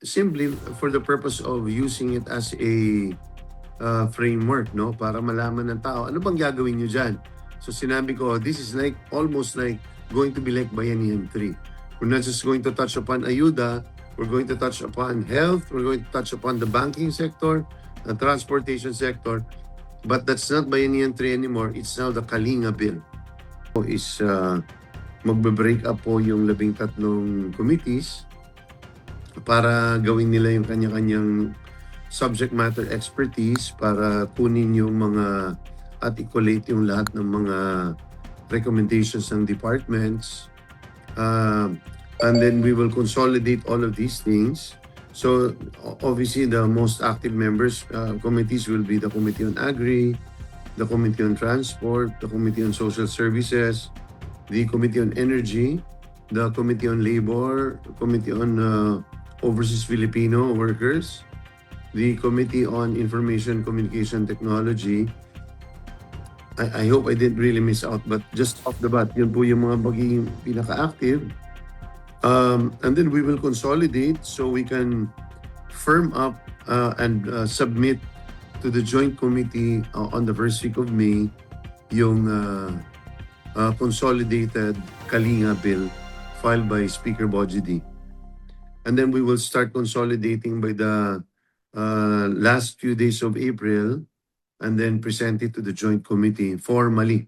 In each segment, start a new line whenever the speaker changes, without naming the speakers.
simply for the purpose of using it as a framework, no? Para malaman ng tao, ano bang gagawin nyo dyan? So sinabi ko, this is like almost like going to be like Bayanihan 3. We're not just going to touch upon ayuda, we're going to touch upon health, we're going to touch upon the banking sector, the transportation sector, but that's not Bayanihan 3 anymore, it's now the Kalinga Bill. Is magbe-break up po yung 13 committees para gawin nila yung kanya-kanyang subject matter expertise para kunin yung mga articulate yung lahat ng mga recommendations ng departments. And then we will consolidate all of these things. So obviously the most active members committees will be the Committee on Agri, the Committee on Transport, the Committee on Social Services, the Committee on Energy, the Committee on Labor, Committee on Overseas Filipino Workers, the Committee on Information Communication Technology. I hope I didn't really miss out, but just off the bat, yun po yung mga magiging pinaka-active. And then we will consolidate so we can firm up and submit to the Joint Committee on the first week of May yung consolidated Kalinga Bill filed by Speaker Boji D. And then we will start consolidating by the last few days of April and then present it to the Joint Committee formally.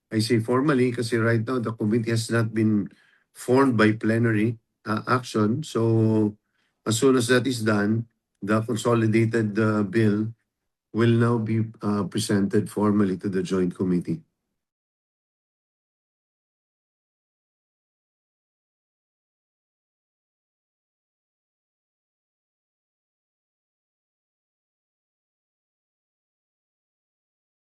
I say formally kasi right now the committee has not been formed by plenary action. So as soon as that is done, the consolidated bill will now be presented formally to the Joint Committee.